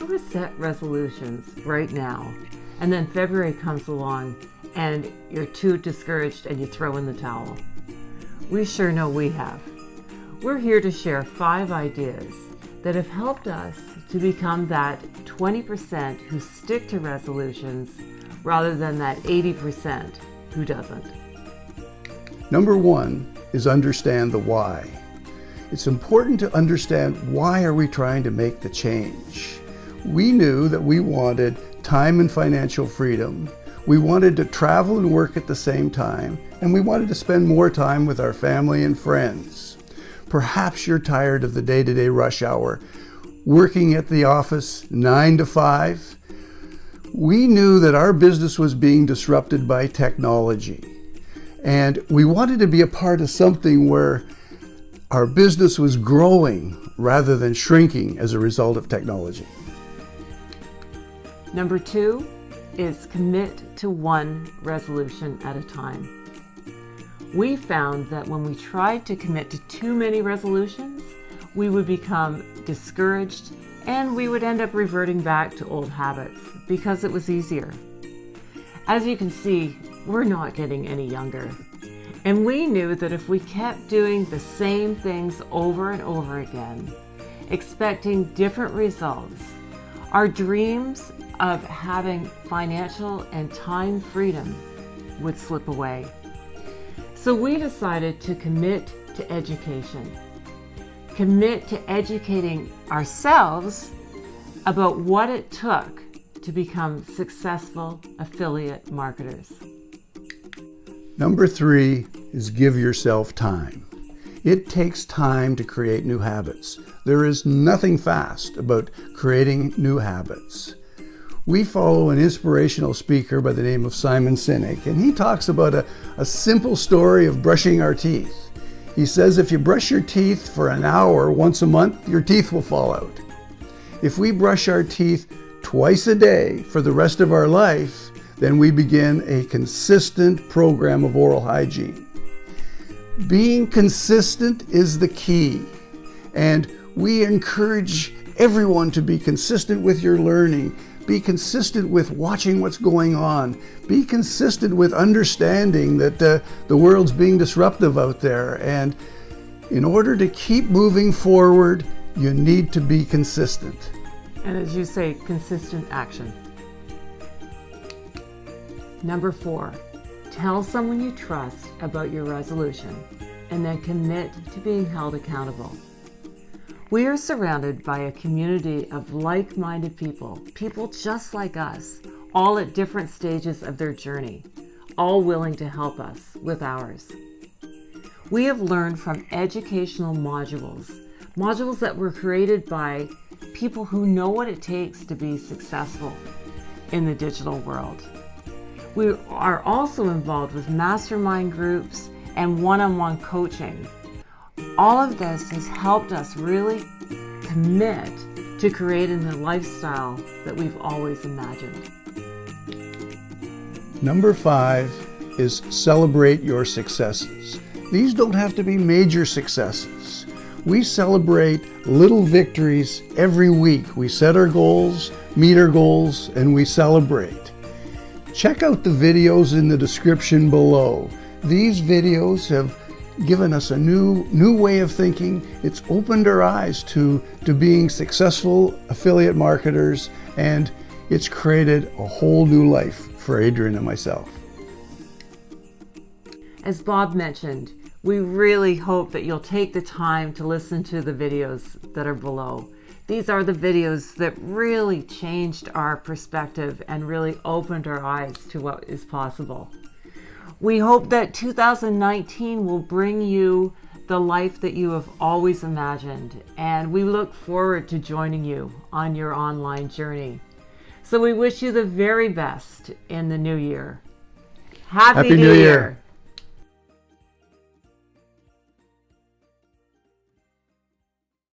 ever set resolutions right now and then February comes along and you're too discouraged and you throw in the towel? We sure know we have. We're here to share 5 ideas that have helped us to become that 20% who stick to resolutions rather than that 80% who doesn't. Number 1 is understand the why. It's important to understand why are we trying to make the change. We knew that we wanted time and financial freedom. We wanted to travel and work at the same time, and we wanted to spend more time with our family and friends. Perhaps you're tired of the day-to-day rush hour, working at the office 9 to 5. We knew that our business was being disrupted by technology, and we wanted to be a part of something where our business was growing rather than shrinking as a result of technology. Number 2 is commit to one resolution at a time. We found that when we tried to commit to too many resolutions, we would become discouraged and we would end up reverting back to old habits because it was easier. As you can see, we're not getting any younger. And we knew that if we kept doing the same things over and over again, expecting different results, our dreams of having financial and time freedom would slip away. So we decided to commit to education. Commit to educating ourselves about what it took to become successful affiliate marketers. Number 3 is give yourself time. It takes time to create new habits. There is nothing fast about creating new habits. We follow an inspirational speaker by the name of Simon Sinek, and he talks about a simple story of brushing our teeth. He says if you brush your teeth for an hour once a month, your teeth will fall out. If we brush our teeth twice a day for the rest of our life, then we begin a consistent program of oral hygiene. Being consistent is the key, and we encourage everyone to be consistent with your learning. Be consistent with watching what's going on. Be consistent with understanding that the world's being disruptive out there. And in order to keep moving forward, you need to be consistent. And as you say, consistent action. Number 4, tell someone you trust about your resolution and then commit to being held accountable. We are surrounded by a community of like-minded people just like us, all at different stages of their journey, all willing to help us with ours. We have learned from educational modules that were created by people who know what it takes to be successful in the digital world. We are also involved with mastermind groups and one-on-one coaching. All of this has helped us really commit to creating the lifestyle that we've always imagined. Number 5 is celebrate your successes. These don't have to be major successes. We celebrate little victories every week. We set our goals, meet our goals, and we celebrate. Check out the videos in the description below. These videos have given us a new way of thinking. It's opened our eyes to being successful affiliate marketers, and it's created a whole new life for Adrian and myself. As Bob mentioned, we really hope that you'll take the time to listen to the videos that are below. These are the videos that really changed our perspective and really opened our eyes to what is possible. We hope that 2019 will bring you the life that you have always imagined, and we look forward to joining you on your online journey. So we wish you the very best in the new year. Happy New Year!